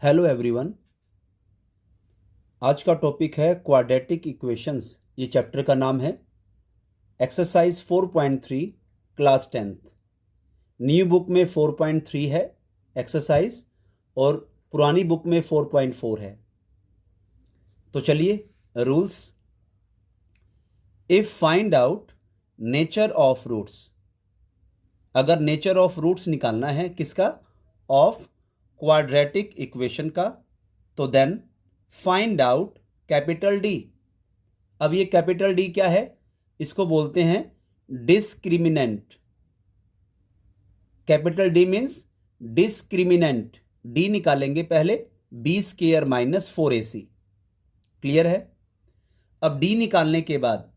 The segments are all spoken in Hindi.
Hello everyone. आज का टॉपिक है क्वाड्रेटिक इक्वेशंस। ये चैप्टर का नाम है exercise 4.3 class 10th। New book में 4.3 है एक्सरसाइज और पुरानी बुक में 4.4 है। तो चलिए rules. If find out nature of roots, अगर नेचर ऑफ रूट्स निकालना है किसका, ऑफ क्वाड्रेटिक इक्वेशन का, तो then find out capital D. अब ये कैपिटल डी क्या है, इसको बोलते हैं discriminant. Capital D means discriminant. D निकालेंगे पहले B square minus 4ac। Clear है। अब डी निकालने के बाद,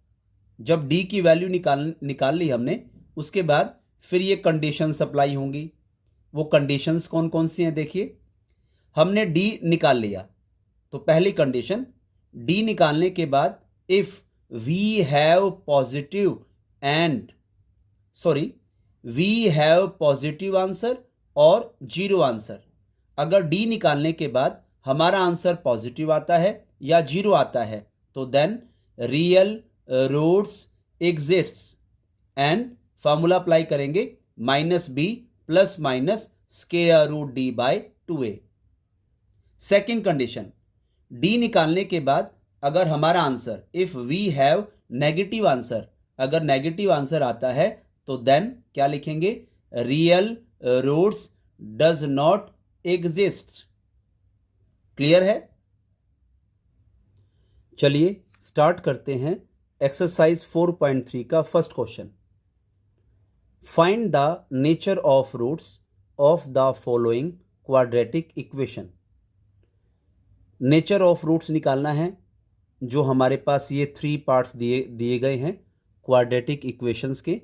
जब डी की वैल्यू निकाल ली हमने, उसके बाद फिर ये कंडीशंस अप्लाई होंगी। वो कंडीशंस कौन कौन सी हैं देखिए। हमने डी निकाल लिया तो पहली कंडीशन, डी निकालने के बाद if we have positive answer और जीरो आंसर। अगर डी निकालने के बाद हमारा आंसर पॉजिटिव आता है या जीरो आता है तो then real roots exists and formula apply करेंगे -b plus minus square root D by 2a। Second condition, D निकालने के बाद अगर हमारा answer if we have negative answer, अगर नेगेटिव आंसर आता है तो देन क्या लिखेंगे, real roots does not exist. Clear है। चलिए स्टार्ट करते हैं एक्सरसाइज 4.3 का first question. Find the nature of roots of the following quadratic equation. Nature of roots निकालना है। जो हमारे पास ये 3 पार्ट्स दिए गए हैं क्वाड्रेटिक इक्वेशंस के।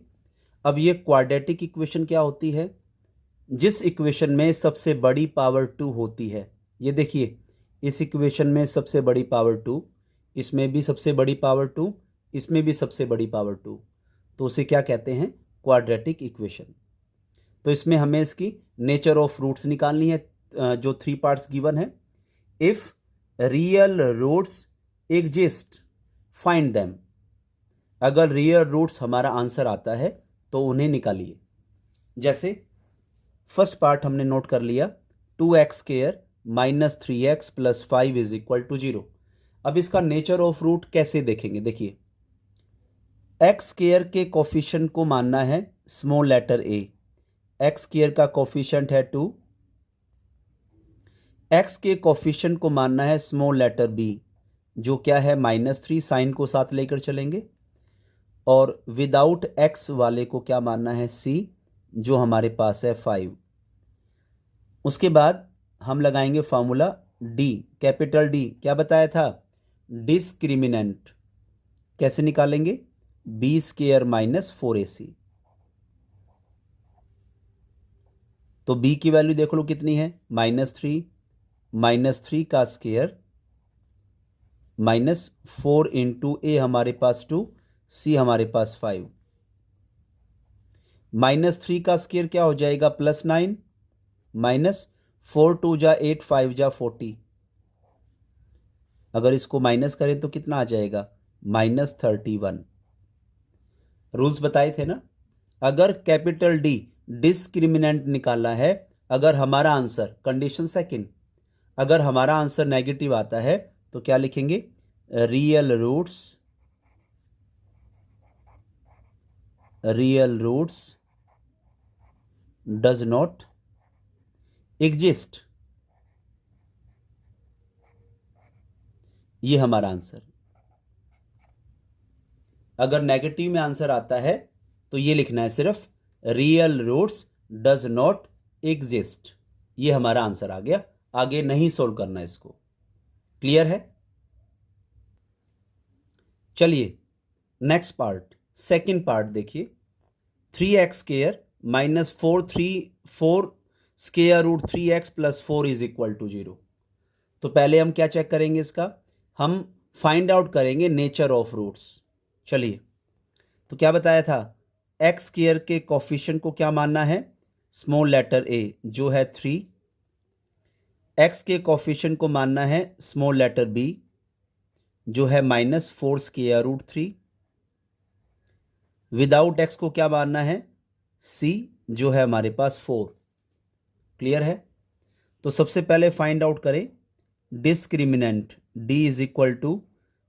अब ये क्वाड्रेटिक इक्वेशन क्या होती है, जिस इक्वेशन में सबसे बड़ी पावर 2 होती है। ये देखिए, इस इक्वेशन में सबसे बड़ी पावर 2, इसमें भी सबसे बड़ी पावर 2, इसमें भी सबसे बड़ी पावर 2, तो उसे क्या कहते हैं, क्वाड्रेटिक इक्वेशन। तो इसमें हमें इसकी नेचर ऑफ रूट्स निकालनी है, जो 3 पार्ट्स गिवन है। If real roots exist find them. अगर रियल रूट्स हमारा आंसर आता है तो उन्हें निकालिए। जैसे फर्स्ट पार्ट हमने नोट कर लिया, 2x² minus 3x plus 5 is equal to 0। अब इसका नेचर ऑफ रूट कैसे देखेंगे, देखिए x² के कोफिशिएंट को मानना है स्मॉल लेटर a। x² का कोफिशिएंट है 2, x के कोफिशिएंट को मानना है स्मॉल लेटर b, जो क्या है -3। साइन को साथ लेकर चलेंगे। और विदाउट x वाले को क्या मानना है c, जो हमारे पास है 5। उसके बाद हम लगाएंगे फॉर्मूला d, कैपिटल D क्या बताया था, डिस्क्रिमिनेंट। कैसे निकालेंगे, b स्क्वायर माइनस 4ac। तो b की वैल्यू देख लो कितनी है, -3, -3 का स्क्वायर माइनस 4 इंटू a हमारे पास 2, c हमारे पास 5। -3 का स्क्वायर क्या हो जाएगा, +9, माइनस 4 2 जा 8, 5 जा 40। अगर इसको माइनस करें तो कितना आ जाएगा, -31। रूल्स बताए थे ना। अगर कैपिटल D डिस्क्रिमिनेंट निकालना है, अगर हमारा आंसर, कंडीशन सेकंड, अगर हमारा आंसर नेगेटिव आता है तो क्या लिखेंगे, real roots does not exist. ये हमारा आंसर। अगर नेगेटिव में आंसर आता है तो ये लिखना है सिर्फ real roots does not exist. ये हमारा आंसर आ गया, आगे नहीं सोल्व करना इसको। क्लियर है। चलिए नेक्स्ट पार्ट, सेकंड पार्ट देखिए। 3x² minus 4 square root 3x plus 4 is equal to 0। तो पहले हम क्या चेक करेंगे, इसका हम फाइंड आउट करेंगे नेचर ऑफ रूट्स। चलिए, तो क्या बताया था, x² के कोफिशिएंट को क्या मानना है, स्मॉल लेटर a, जो है 3। एक्स के कोफिशिएंट को मानना है स्मॉल लेटर बी, जो है -4 स्क्वायर रूट 3। विदाउट एक्स को क्या मानना है, सी, जो है हमारे पास 4। क्लियर है? तो सबसे पहले फाइंड आउट करें discriminant D is equal to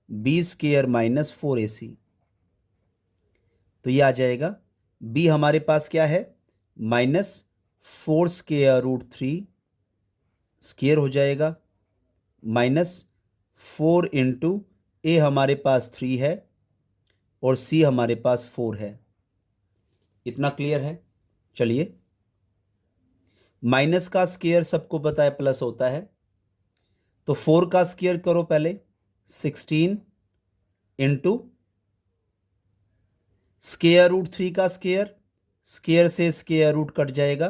B square -4ac। तो ये आ जाएगा, बी हमारे पास क्या है, -4 स्क्वायर रूट 3 स्क्वायर हो जाएगा, -4 इंटू ए हमारे पास 3 है और सी हमारे पास 4 है। इतना क्लियर है? चलिए, माइनस का स्क्वायर सबको पता है प्लस होता है, तो 4 का स्क्वायर करो पहले, 16 इंटू स्क्वायर रूट 3 का स्क्वायर, स्क्वायर से स्क्वायर रूट कट जाएगा,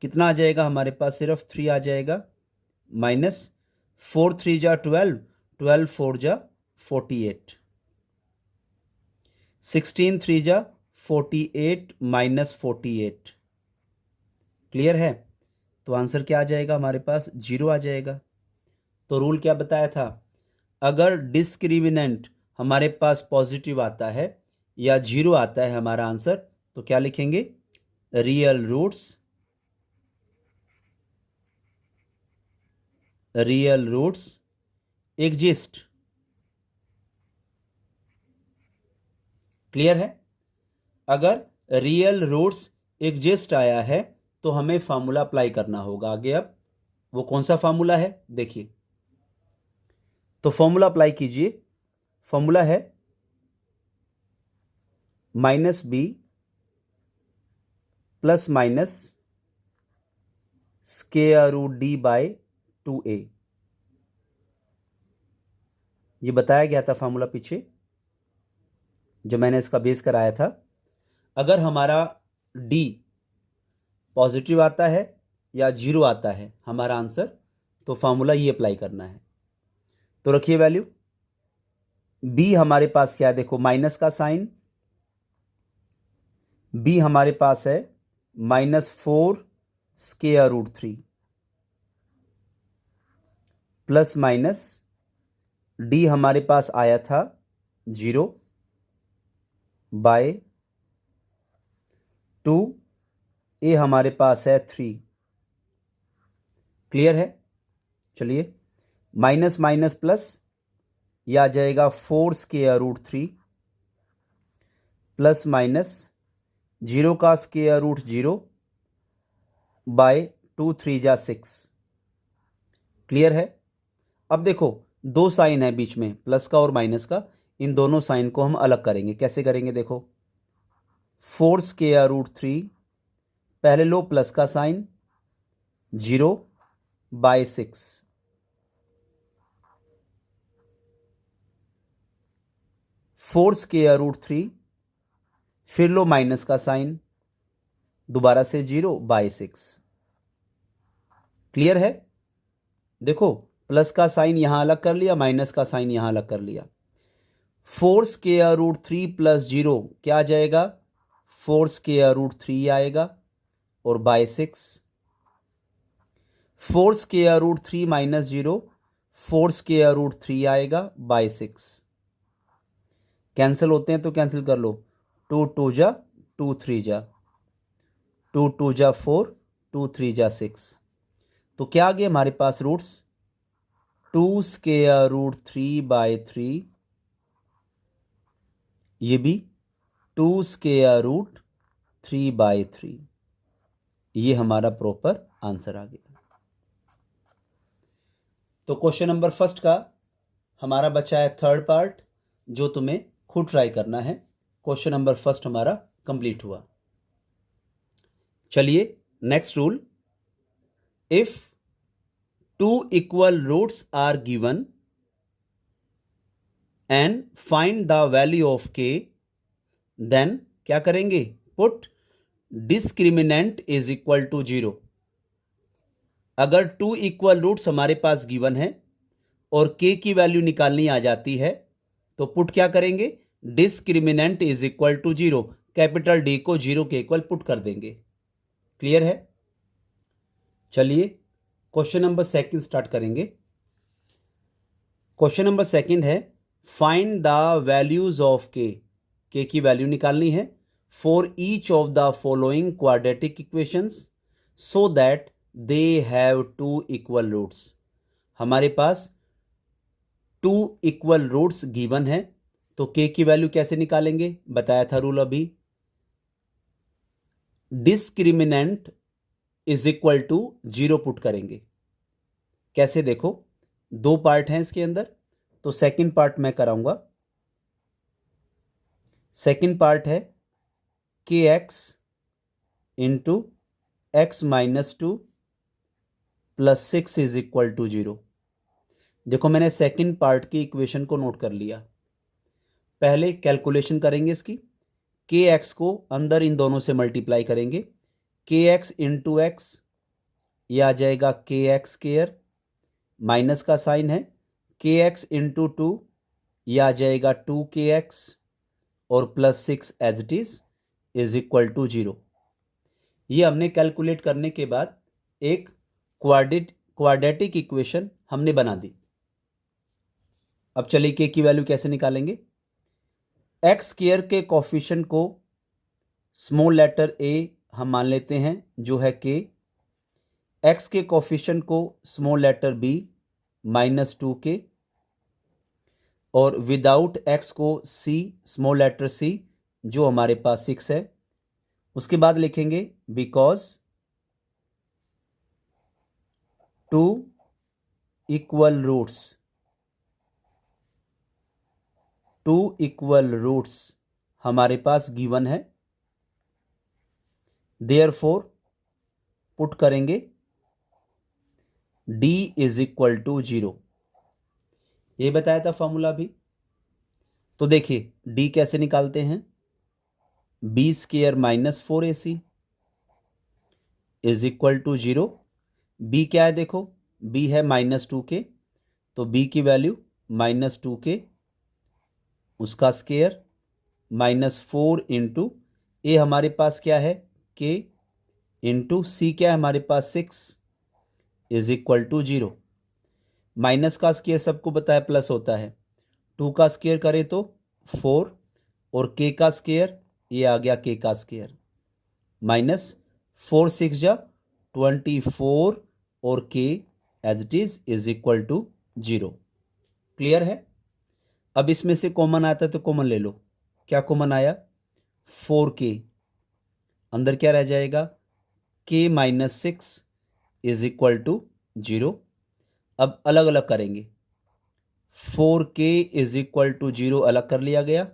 कितना आ जाएगा हमारे पास, सिर्फ 3 आ जाएगा, -4 3 जा 12, 12 4 जा 48, 16 3 जा 48 -48। क्लियर है? तो आंसर क्या आ जाएगा हमारे पास, 0 आ जाएगा। तो रूल क्या बताया था, अगर डिस्क्रिमिनेंट हमारे पास पॉजिटिव आता है या 0 आता है हमारा आंसर, तो क्या लिखेंगे, रियल रूट्स एग्जिस्ट। क्लियर है? अगर रियल रूट्स एग्जिस्ट आया है तो हमें फार्मूला अप्लाई करना होगा आगे। अब वो कौन सा फार्मूला है देखिए, तो फॉर्मूला अप्लाई कीजिए। फॉर्मूला है -b plus minus square root d by 2a। ये बताया गया था फार्मूला पीछे, जो मैंने इसका बेस कराया था। अगर हमारा d पॉजिटिव आता है या 0 आता है हमारा आंसर, तो फार्मूला ये अप्लाई करना है। तो रखिए वैल्यू, b हमारे पास क्या है, देखो माइनस का साइन, b हमारे पास है -4 square root 3 plus minus d हमारे पास आया था 0 बाय 2, a हमारे पास है 3। क्लियर है? चलिए, माइनस माइनस प्लस, यह आ जाएगा 4 स्क्वायर रूट 3 प्लस माइनस 0 का स्क्वायर रूट 0 बाय 2 3 जा 6। क्लियर है? अब देखो, दो साइन है बीच में, प्लस का और माइनस का, इन दोनों साइन को हम अलग करेंगे। कैसे करेंगे देखो, 4 स्क्वायर रूट 3, पहले लो प्लस का साइन, 0 बाय 6, 4 स्क्वायर रूट 3, फिर लो माइनस का साइन, दोबारा से 0 बाय 6। क्लियर है? देखो, प्लस का साइन यहां अलग कर लिया, माइनस का साइन यहां अलग कर लिया। 4 स्क्वायर रूट 3 प्लस 0 क्या आ जाएगा, 4 स्क्वायर रूट 3 आएगा और by 6। 4 square root 3 minus 0, 4 square root 3 आएगा बाय 6। कैंसिल होते हैं तो कैंसिल कर लो, 2 2 जा 2 3 जा, 2 2 जा 4, 2 3 जा 6। तो क्या आ गया हमारे पास रूट्स, 2 स्क्वायर रूट 3 बाय 3, ये भी 2 स्क्वायर रूट 3 बाय 3। ये हमारा प्रॉपर आंसर आ गया। तो क्वेश्चन नंबर फर्स्ट का हमारा बचा है थर्ड पार्ट, जो तुम्हें खुद ट्राई करना है। क्वेश्चन नंबर फर्स्ट हमारा कंप्लीट हुआ। चलिए, नेक्स्ट रूल, इफ 2 इक्वल roots are given and find the value of k, then क्या करेंगे, put discriminant is equal to 0। अगर 2 इक्वल रूट्स हमारे पास गिवन है और k की वैल्यू निकालनी आ जाती है, तो पुट क्या करेंगे, discriminant is equal to 0, capital D को 0 के इक्वल पुट कर देंगे। क्लियर है? चलिए, क्वेश्चन नंबर सेकंड स्टार्ट करेंगे। क्वेश्चन नंबर सेकंड है find the values of K की वैल्यू निकालनी है for each of the following quadratic equations so that they have two equal roots. हमारे पास टू इक्वल रूट्स गिवन है, तो के की वैल्यू कैसे निकालेंगे, बताया था रूल अभी। Discriminant is equal to 0 put करेंगे। कैसे, देखो दो पार्ट हैं इसके अंदर, तो सेकंड पार्ट मैं कराऊंगा। सेकंड पार्ट है K X into X minus 2 plus 6 is equal to 0। देखो मैंने सेकंड पार्ट की इक्वेशन को नोट कर लिया। पहले कैलकुलेशन करेंगे इसकी। के एक्स को अंदर इन दोनों से मल्टीप्लाई करेंगे। के एक्स इंटू एक्स, ये आ जाएगा के एक्स स्क्वायर, माइनस का साइन है। के एक्स इंटू 2, ये आ जाएगा 2kx, और plus 6 as it is equal to 0। ये हमने कैलकुलेट करने के बाद एक क्वाड्रेटिक इक्वेशन हमने बना दी। अब चलिए के की वैल्यू कैसे निकालेंगे। एक्स स्क्वायर के कोफिशिएंट को स्मॉल लेटर ए हम मान लेते हैं जो है के। एक्स के कोफिशिएंट को स्मॉल लेटर बी -2k, और विदाउट एक्स को सी स्मॉल लेटर सी जो हमारे पास 6 है। उसके बाद लिखेंगे बिकॉज टू इक्वल रूट्स हमारे पास गिवन है, देयरफॉर पुट करेंगे d इज इक्वल टू 0। ये बताया था फॉर्मूला भी। तो देखिए d कैसे निकालते हैं, B square minus 4ac is equal to 0। b क्या है, देखो b है -2k, तो b की वैल्यू -2k, उसका स्क्वायर -4 इंटू ए हमारे पास क्या है k, इंटू सी क्या है हमारे पास 6 इज इक्वल टू 0। माइनस का स्क्वायर सबको बताया प्लस होता है, 2 का स्क्वायर करें तो 4, और k का स्क्वायर ये आ गया k का स्क्वायर, -4 6 जा 24, और k as it is equal to 0। Clear है। अब इसमें से कॉमन आता है तो कॉमन ले लो। क्या कॉमन आया, 4k, अंदर क्या रह जाएगा k -6 इज इक्वल टू 0। अब अलग अलग करेंगे, 4k इज इक्वल टू 0 अलग कर लिया गया,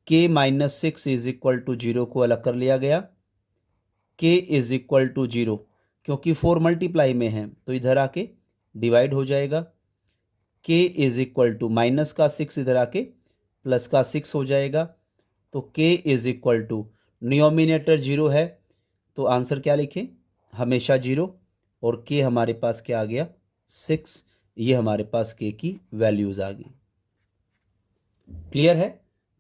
k -6 इज इक्वल टू 0 को अलग कर लिया गया, k इज इक्वल टू 0, क्योंकि 4 मल्टीप्लाई में है तो इधर आके डिवाइड हो जाएगा। k is equal to minus का 6 इधर आके प्लस का 6 हो जाएगा, तो k is equal to numerator 0 है तो आंसर क्या लिखें, हमेशा 0, और k हमारे पास क्या आ गया 6। ये हमारे पास k की वैल्यूज आ गई। क्लियर है।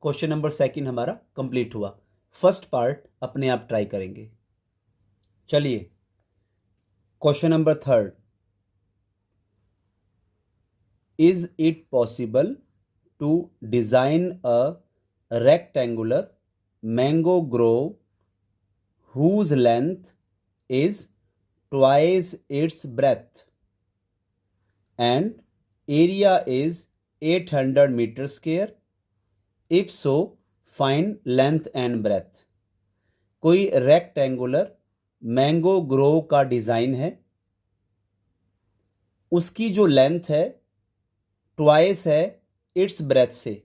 क्वेश्चन नंबर सेकंड हमारा कंप्लीट हुआ। फर्स्ट पार्ट अपने आप ट्राई करेंगे। चलिए question number third, is it possible to design a rectangular mango grove whose length is twice its breadth and area is 800 meter square? If so, find length and breadth. कोई रेक्टेंगुलर मैंगो ग्रोव का डिजाइन है, उसकी जो लेंथ है ट्वाइस है इट्स ब्रेथ से।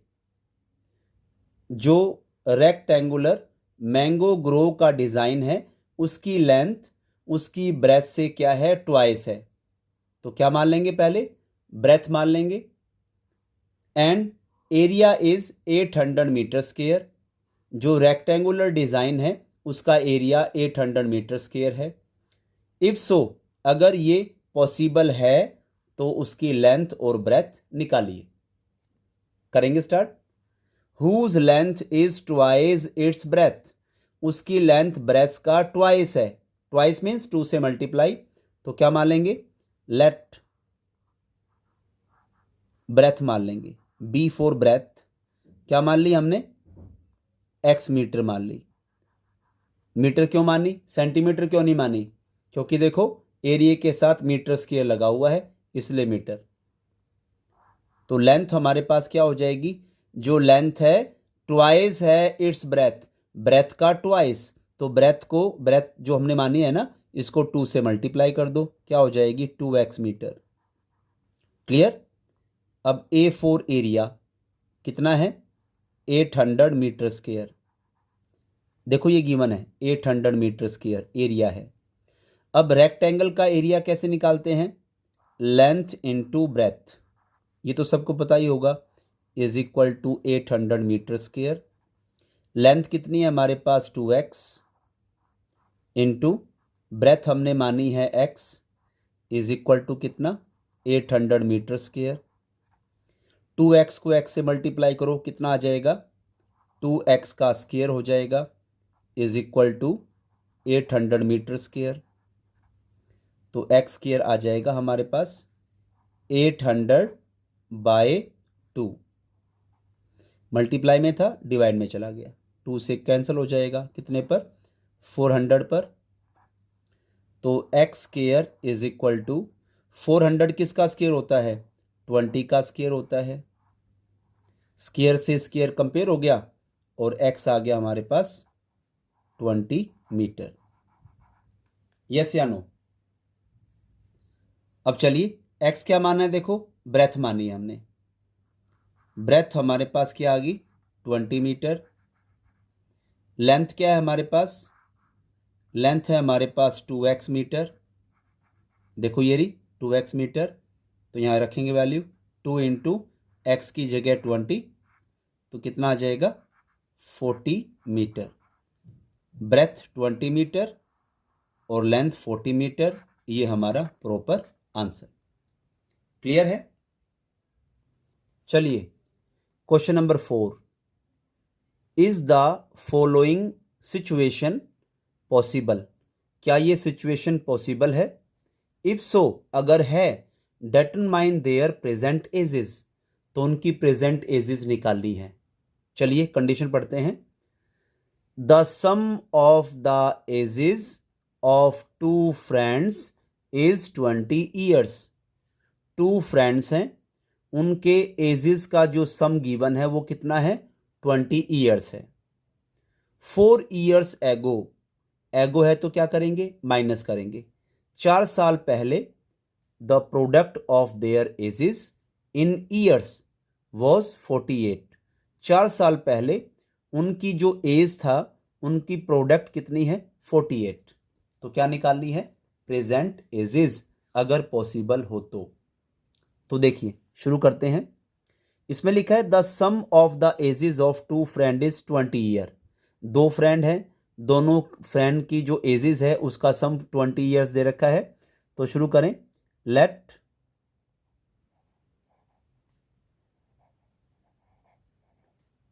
जो रेक्टेंगुलर मैंगो ग्रोव का डिजाइन है उसकी लेंथ उसकी ब्रेथ से क्या है, ट्वाइस है। तो क्या मान लेंगे, पहले ब्रेथ मान लेंगे। And area is 800 metre square. जो रेक्टेंगुलर डिजाइन है उसका एरिया 800 मीटर स्क्वायर है। इफ सो, अगर ये पॉसिबल है तो उसकी लेंथ और ब्रेथ निकालिए। करेंगे start. Whose length is twice its breadth? उसकी लेंथ ब्रेथ का ट्वाइस है। ट्वाइस मीन्स 2 से मल्टीप्लाई, तो क्या मान लेंगे, लेट ब्रेथ मान लेंगे, बी फॉर ब्रेथ क्या मान ली हमने, एक्स मीटर मान ली। मीटर क्यों मानी, सेंटीमीटर क्यों नहीं मानी, क्योंकि देखो एरिया के साथ मीटर स्क्वायर लगा हुआ है इसलिए मीटर। तो लेंथ हमारे पास क्या हो जाएगी, जो लेंथ है ट्वाइस है इट्स ब्रेथ, ब्रेथ का ट्वाइस, तो ब्रेथ जो हमने मानी है ना, इसको 2 से मल्टीप्लाई कर दो, क्या हो जाएगी 2x मीटर। क्लियर। अब ए फोर एरिया कितना है, 800 मीटर स्क्वायर। देखो ये गिवन है 800 मीटर स्क्वायर एरिया है। अब रेक्टेंगल का एरिया कैसे निकालते हैं, लेंथ इनटू ब्रेथ, ये तो सबको पता ही होगा, is equal to 800 metre square. Length कितनी है हमारे पास 2x इंटू ब्रेथ हमने मानी है x, इज इक्वल टू कितना 800 मीटर स्क्वायर। 2x को x से मल्टीप्लाई करो कितना आ जाएगा, 2x का स्क्वायर हो जाएगा, is equal to 800 metre square. तो x स्क्वायर आ जाएगा हमारे पास 800/2, मल्टीप्लाई में था डिवाइड में चला गया, 2 से कैंसिल हो जाएगा कितने पर, 400 पर। तो x square is equal to 400 किसका स्क्वायर होता है, 20 का स्क्वायर होता है। स्क्वायर से स्क्वायर कंपेयर हो गया और x आ गया हमारे पास 20 मीटर। यस या नो। अब चलिए x क्या माना है, देखो ब्रेथ मानी है हमने, ब्रेथ हमारे पास क्या आ गई 20 मीटर। लेंथ क्या है हमारे पास, लेंथ है हमारे पास 2x मीटर, देखो ये रही 2x मीटर, तो यहाँ रखेंगे वैल्यू 2 इंटू एक्स की जगह 20, तो कितना आ जाएगा 40 मीटर। ब्रेथ 20 मीटर और लेंथ 40 मीटर, ये हमारा प्रॉपर आंसर। क्लियर है। चलिए question number 4, is the following situation possible, क्या ये सिचुएशन पॉसिबल है, इफ सो अगर है डिटरमाइन देयर प्रेजेंट एजेस, तो उनकी प्रेजेंट एजेस निकालनी है। चलिए कंडीशन पढ़ते हैं, the sum of the ages of 2 friends is 20 years. 2 friends हैं, उनके एजेस का जो सम गिवन है वो कितना है 20 ईयर्स है। 4 ईयर्स एगो, एगो है तो क्या करेंगे माइनस करेंगे, 4 साल पहले the product of their edges in years was 48। 4 साल पहले उनकी जो एज था उनकी प्रोडक्ट कितनी है 48, तो क्या निकालनी है प्रेजेंट एजेस अगर पॉसिबल हो तो देखिए शुरू करते हैं। इसमें लिखा है the sum of the ages of 2 friend is 20 year. 2 friend हैं, दोनों फ्रेंड की जो एजेस है उसका सम 20 ईयर्स दे रखा है। तो शुरू करें, let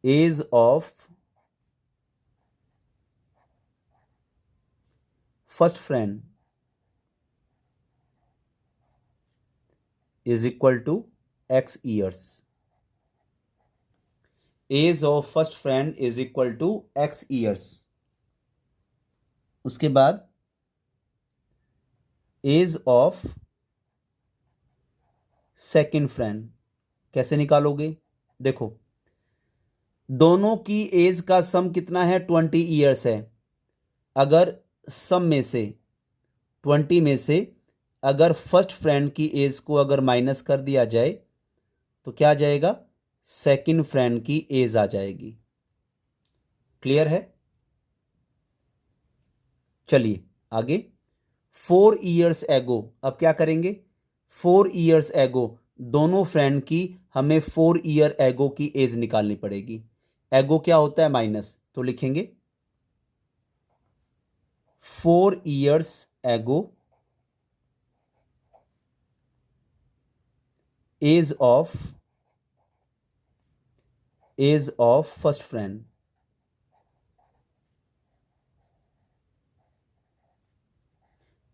age of first friend is equal to x years. Age of first friend is equal to x years. उसके बाद एज ऑफ सेकंड फ्रेंड कैसे निकालोगे, देखो दोनों की एज का सम कितना है 20 ईयर्स है। अगर सम में से 20 में से अगर फर्स्ट फ्रेंड की एज को अगर माइनस कर दिया जाए तो क्या आ जाएगा, सेकंड फ्रेंड की एज आ जाएगी। क्लियर है। चलिए आगे, 4 ईयर्स एगो, अब क्या करेंगे 4 ईयर्स एगो, दोनों फ्रेंड की हमें 4 ईयर एगो की एज निकालनी पड़ेगी। एगो क्या होता है माइनस, तो लिखेंगे 4 years ago age of first friend.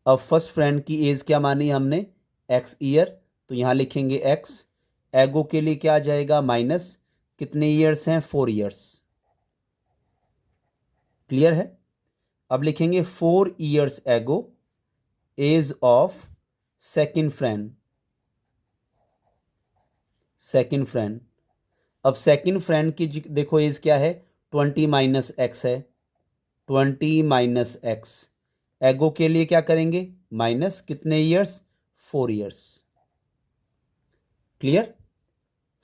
अब फर्स्ट फ्रेंड की एज क्या मानी हमने, एक्स ईयर, तो यहाँ लिखेंगे एक्स। एगो के लिए क्या आ जाएगा, माइनस, कितने ईयर्स हैं, 4 ईयर्स। क्लियर है। अब लिखेंगे 4 years ago age of second friend. Second friend, अब सेकंड फ्रेंड की देखो एज क्या है, 20 माइनस एक्स है, 20 माइनस एक्स। एगो के लिए क्या करेंगे, माइनस, कितने ईयर्स, 4 ईयर्स। क्लियर,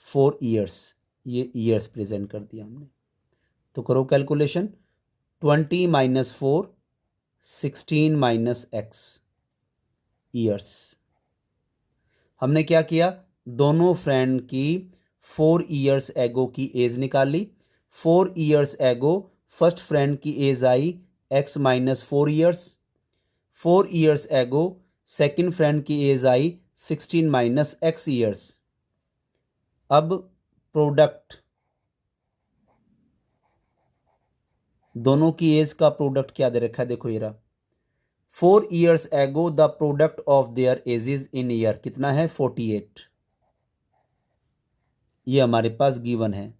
4 ईयर्स, ये ईयर्स प्रेजेंट कर दिया हमने। तो करो calculation, 20 minus 4, 16 minus x years. हमने क्या किया, दोनों फ्रेंड की 4 ईयर्स एगो की एज निकाली। 4 ईयर्स एगो फर्स्ट फ्रेंड की एज आई x minus 4 years. 4 years ago second friend की एज आई 16 माइनस एक्स ईयर्स। अब प्रोडक्ट, दोनों की एज का प्रोडक्ट क्या दे रखा है, देखो ये रहा, 4 ईयर्स एगो the product of their edges in year कितना है, 48। ये हमारे पास गिवन है।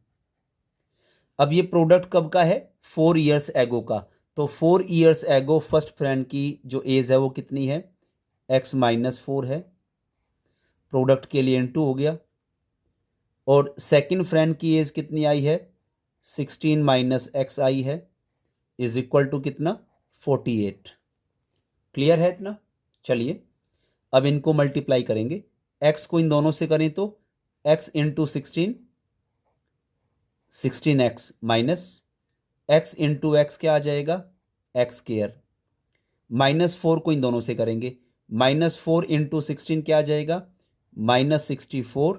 अब ये प्रोडक्ट कब का है, 4 ईयर्स एगो का। तो 4 ईयर्स एगो फर्स्ट फ्रेंड की जो एज है वो कितनी है, एक्स माइनस 4 है, प्रोडक्ट के लिए इनटू हो गया। और सेकंड फ्रेंड की एज कितनी आई है, 16 माइनस एक्स आई है, इज इक्वल टू कितना, 48। क्लियर है इतना। चलिए अब इनको मल्टीप्लाई करेंगे, एक्स को इन दोनों से करें तो x into 16, 16x minus x into x क्या आ जाएगा, एक्स स्क्वायर, माइनस 4 को इन दोनों से करेंगे, माइनस 4 इंटू 16 क्या आ जाएगा, माइनस 64,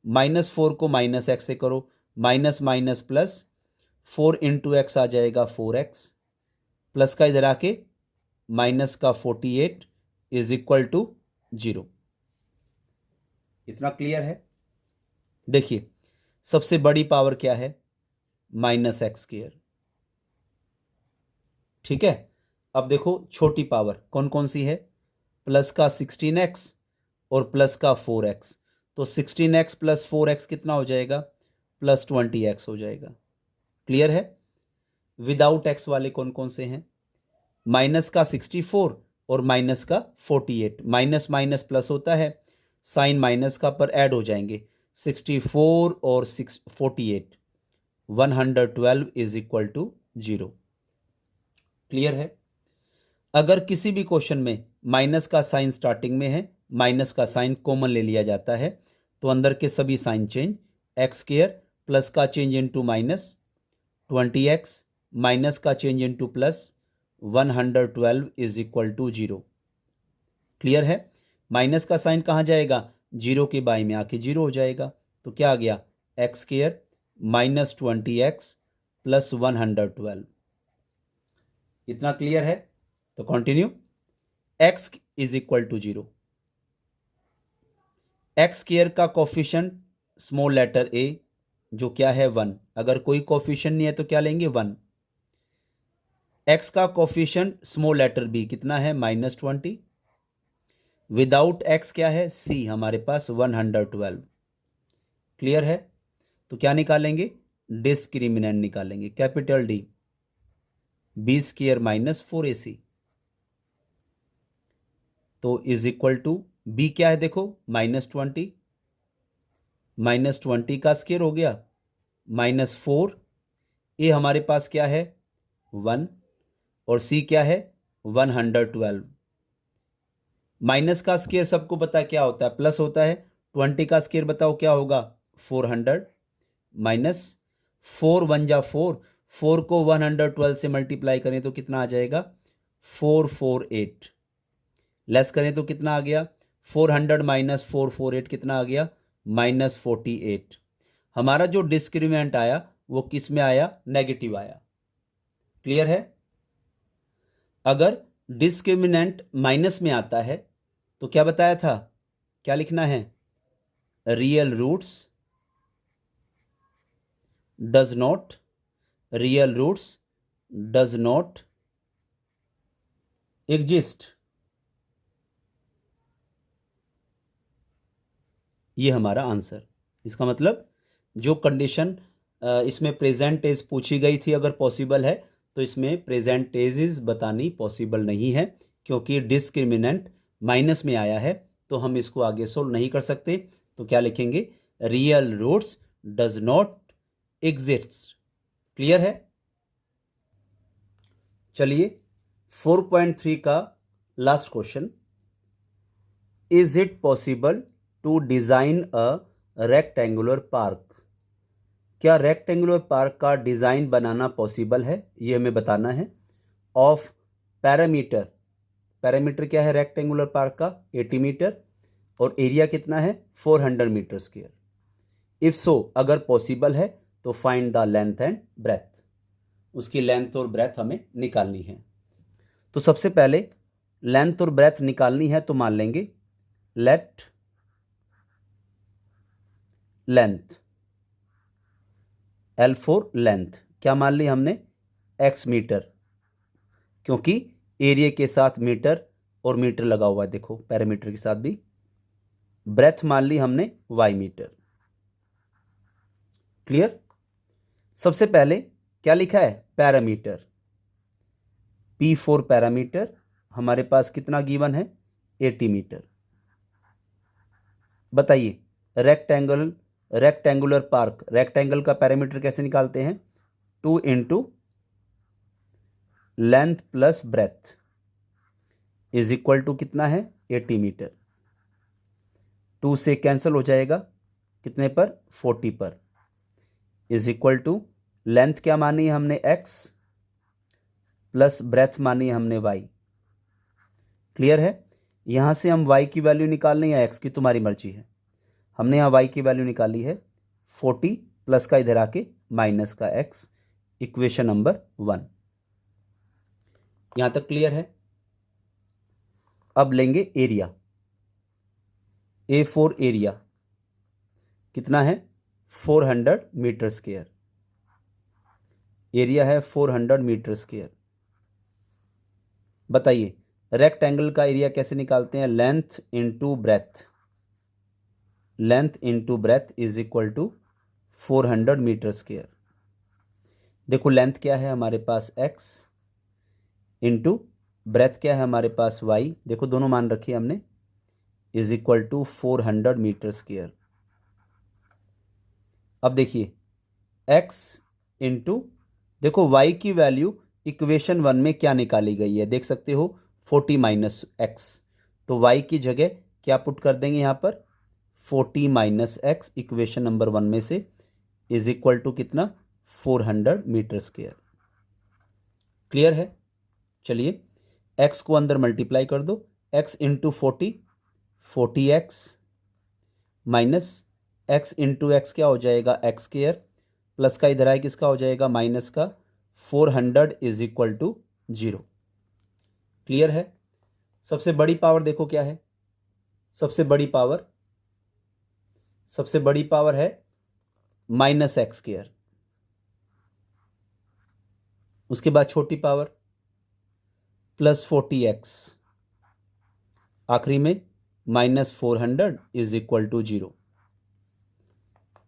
माइनस 4 को माइनस एक्स से करो, minus minus plus, 4 into x आ जाएगा 4x, प्लस का इधर आके माइनस का 48 इज इक्वल टू 0। इतना क्लियर है। देखिए सबसे बड़ी पावर क्या है, माइनस एक्स स्क्वायर। ठीक है। अब देखो छोटी पावर कौन कौन सी है, प्लस का 16x और प्लस का 4x। तो 16x प्लस 4x कितना हो जाएगा, प्लस 20x हो जाएगा। क्लियर है। विदाउट एक्स वाले कौन कौन से हैं, माइनस का 64 और माइनस का 48। माइनस माइनस प्लस होता है, साइन माइनस का पर ऐड हो जाएंगे, 64 और 48, 112 इज इक्वल टू 0। क्लियर है। अगर किसी भी क्वेश्चन में माइनस का साइन स्टार्टिंग में है, माइनस का साइन कॉमन ले लिया जाता है, तो अंदर के सभी sign change, x square plus का change into minus 20x, minus का change into plus 112 is equal to 0। Clear है। माइनस का साइन कहाँ जाएगा, जीरो के बाई में आके 0 हो जाएगा। तो क्या आ गया, X square minus 20x plus 112। इतना क्लियर है। तो continue, x is equal to 0। X square का कोफिशिएंट स्मॉल लेटर a जो क्या है 1, अगर कोई कोफिशिएंट नहीं है तो क्या लेंगे 1। x का कोफिशिएंट स्मॉल लेटर b कितना है, -20। विदाउट x क्या है, c हमारे पास 112। क्लियर है। तो क्या निकालेंगे, डिस्क्रिमिनेंट निकालेंगे, capital D, b square minus 4ac। तो इज इक्वल टू b क्या है, देखो -20, -20 का स्क्वायर हो गया, -4, ए हमारे पास क्या है 1 और c क्या है 112। माइनस का स्क्वायर सबको पता है क्या होता है, प्लस होता है। 20 का स्क्वायर बताओ क्या होगा, 400, माइनस 4 1 जा 4, 4 को 112 से मल्टीप्लाई करें तो कितना आ जाएगा, 448। लेस करें तो कितना आ गया, 400 माइनस 448 कितना आ गया, -48। हमारा जो डिस्क्रिमिनेंट आया वो किस में आया, नेगेटिव आया। क्लियर है। अगर डिस्क्रिमिनेंट माइनस में आता है तो क्या बताया था, क्या लिखना है, real roots does not, real roots does not exist. ये हमारा आंसर। इसका मतलब जो कंडीशन इसमें प्रेजेंट टेंस पूछी गई थी अगर पॉसिबल है तो इसमें प्रेजेंट टेंसेस बतानी पॉसिबल नहीं है, क्योंकि डिस्क्रिमिनेंट माइनस में आया है, तो हम इसको आगे सोल्व नहीं कर सकते। तो क्या लिखेंगे? Real roots does not exist. Clear है? चलिए 4.3 का last question. Is it possible to design a rectangular park? क्या रेक्टेंगुलर पार्क का डिजाइन बनाना पॉसिबल है? ये हमें बताना है। ऑफ पैरामीटर, पैरामीटर क्या है रेक्टेंगुलर पार्क का? 80 मीटर, और एरिया कितना है? 400 मीटर स्क्वायर। इफ सो, अगर पॉसिबल है तो find the length and breadth. उसकी लेंथ और ब्रेथ हमें निकालनी है। तो सबसे पहले लेंथ और ब्रेथ निकालनी है, तो मान लेंगे late length, L for length, क्या मान ली हमने? x मीटर, क्योंकि एरिया के साथ मीटर और मीटर लगा हुआ है, देखो पैरामीटर के साथ भी। ब्रेथ मान ली हमने y मीटर। क्लियर? सबसे पहले क्या लिखा है? पैरामीटर, P फॉर पैरामीटर, हमारे पास कितना गिवन है? 80 मीटर। बताइए रेक्टेंगुलर पार्क, रेक्टेंगल का पैरामीटर कैसे निकालते हैं? 2 into length plus breadth is equal to कितना है? 80 मीटर। 2 से कैंसिल हो जाएगा, कितने पर? 40 पर, इज इक्वल टू लेंथ क्या मानी हमने? x प्लस ब्रेथ मानी हमने y। क्लियर है? यहां से हम y की वैल्यू निकालनी है, x की तुम्हारी मर्जी है। हमने यहाँ y की वैल्यू निकाली है 40 प्लस का इधर आके माइनस का x, इक्वेशन नंबर 1। यहां तक क्लियर है? अब लेंगे एरिया, A फॉर एरिया कितना है? 400 मीटर स्क्वायर। एरिया है 400 मीटर स्क्वायर। बताइए रेक्टेंगल का एरिया कैसे निकालते हैं? Length into breadth, length into breadth is equal to 400 metre square. देखो लेंथ क्या है हमारे पास? x इंटू ब्रेथ क्या है हमारे पास? y। देखो दोनों मान रखी है हमने, is equal to 400 metre square. अब देखिए x इंटू, देखो y की वैल्यू इक्वेशन 1 में क्या निकाली गई है? देख सकते हो 40 माइनस एक्स, तो y की जगह क्या पुट कर देंगे यहाँ पर? 40 माइनस एक्स, इक्वेशन नंबर 1 में से, इज इक्वल टू कितना? 400 मीटर स्क्वायर। क्लियर है? चलिए x को अंदर मल्टीप्लाई कर दो, x into 40x minus x into x क्या हो जाएगा? एक्स स्क्वायर, प्लस का इधर आए किसका हो जाएगा? माइनस का। 400 इज इक्वल टू 0। क्लियर है? सबसे बड़ी पावर देखो क्या है? सबसे बड़ी पावर है माइनस एक्स स्क्वायर। उसके बाद छोटी पावर प्लस 40x, आखिरी में माइनस 400 इज इक्वल टू 0।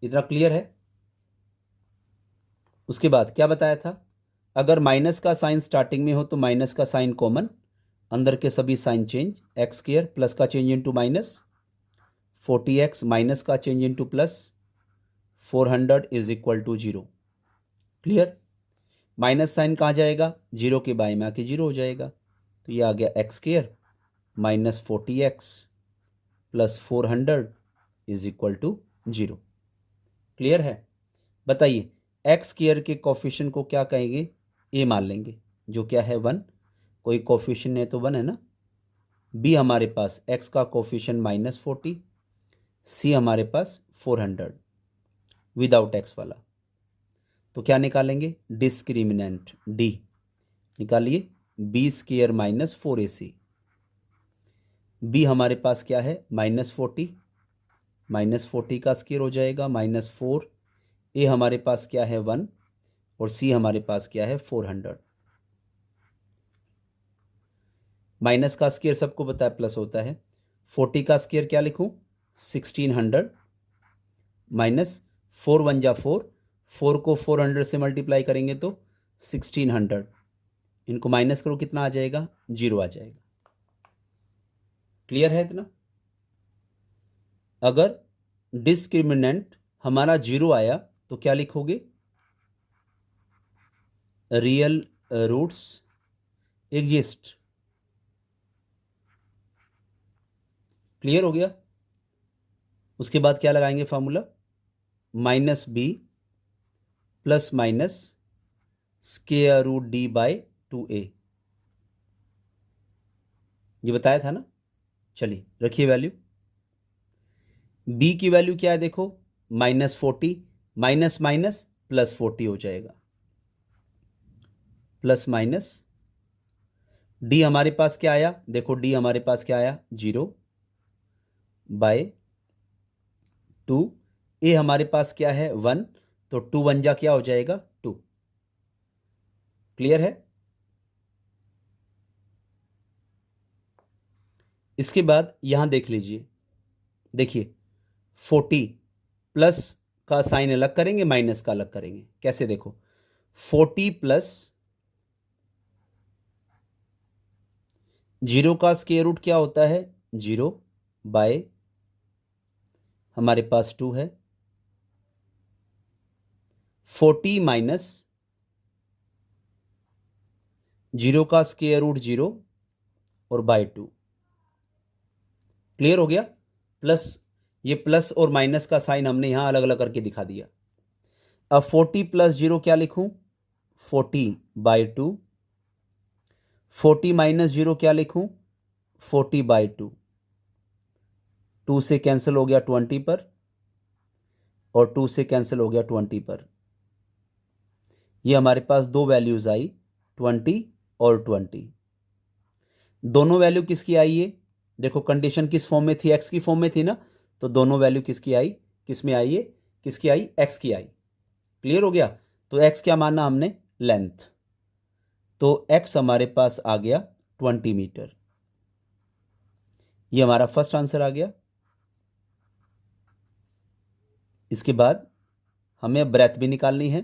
इतना क्लियर है? उसके बाद क्या बताया था? अगर माइनस का साइन स्टार्टिंग में हो तो माइनस का साइन कॉमन, अंदर के सभी sign change, x square plus का change into minus 40x minus का change into plus 400 is equal to 0। Clear? Minus sign कहाँ जाएगा? 0 के बाएं में आके 0 हो जाएगा, तो ये आ गया X square minus 40x plus 400 is equal to 0। Clear है? बताइए एक्स स्क्वायर के कोफिशिएंट को क्या कहेंगे? ए मान लेंगे, जो क्या है 1, कोई कोफिशिएंट है तो 1 है ना। बी हमारे पास एक्स का कोफिशिएंट माइनस 40, सी हमारे पास 400 विदाउट एक्स वाला। तो क्या निकालेंगे? डिस्क्रिमिनेंट डी निकालिए, B square minus 4ac। B हमारे पास क्या है? -40, -40 का स्क्वायर हो जाएगा -4। ए हमारे पास क्या है? 1, और सी हमारे पास क्या है? 400। माइनस का स्क्वायर सबको पता है प्लस होता है। 40 का स्क्वायर क्या लिखूं? 1600 माइनस 4 1 जा 4, 4 को 400 से मल्टीप्लाई करेंगे तो 1600, इनको माइनस करो कितना आ जाएगा, 0 आ जाएगा। क्लियर है इतना? अगर डिस्क्रिमिनेंट हमारा 0 आया तो क्या लिखोगे, रियल रूट्स एग्जिस्ट। क्लियर हो गया? उसके बाद क्या लगाएंगे formula, minus B plus minus square root D by 2a, ये बताया था ना। चलिए रखिए वैल्यू, b की वैल्यू क्या है देखो, -40, माइनस माइनस प्लस 40 हो जाएगा, प्लस माइनस d हमारे पास क्या आया देखो, d हमारे पास क्या आया 0 बाय 2, a हमारे पास क्या है 1, तो 2 1 जा क्या हो जाएगा 2। क्लियर है? इसके बाद यहां देख लीजिए, देखिए 40 प्लस का साइन अलग करेंगे, माइनस का अलग करेंगे, कैसे देखो, 40 प्लस 0 का स्क्वायर रूट क्या होता है 0 बाय हमारे पास 2 है, 40 माइनस 0 का स्क्वायर रूट 0 और बाय 2। क्लियर हो गया? प्लस, ये प्लस और माइनस का साइन हमने यहां अलग अलग करके दिखा दिया। अब 40 प्लस 0 क्या लिखूं, 40 बाय 2, 40 माइनस 0 क्या लिखूं, 40 बाय 2, 2 से कैंसिल हो गया 20 पर, और 2 से कैंसिल हो गया 20 पर। ये हमारे पास दो वैल्यूज आई 20 और 20। दोनों वैल्यू किसकी आई है देखो, कंडीशन किस फॉर्म में थी, एक्स की फॉर्म में थी ना, तो दोनों वैल्यू किसकी आई, किस में आई है, किसकी आई, एक्स की आई। क्लियर हो गया? तो एक्स क्या माना हमने, लेंथ, तो एक्स हमारे पास आ गया 20 मीटर। ये हमारा फर्स्ट आंसर आ गया। इसके बाद हमें ब्रेथ भी निकालनी है,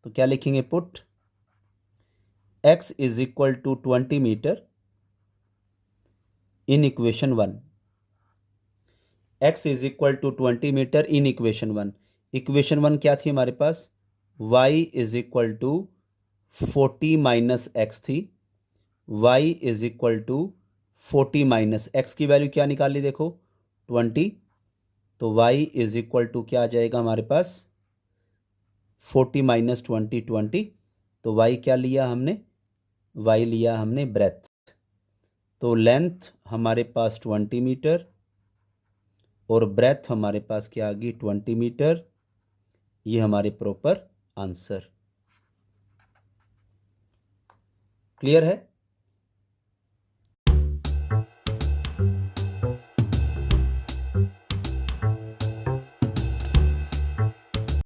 तो क्या लिखेंगे, put x is equal to 20 metre in equation 1। x is equal to 20 metre in equation 1। Equation 1 क्या थी हमारे पास, y is equal to 40 minus X थी, y is equal to 40 minus X की वैल्यू क्या निकाली देखो 20, तो y इज इक्वल टू क्या आ जाएगा हमारे पास 40 माइनस 20 20, तो y क्या लिया हमने, y लिया हमने ब्रेथ, तो लेंथ हमारे पास 20 मीटर और ब्रेथ हमारे पास क्या आ गई 20 मीटर। ये हमारे प्रॉपर आंसर। क्लियर है?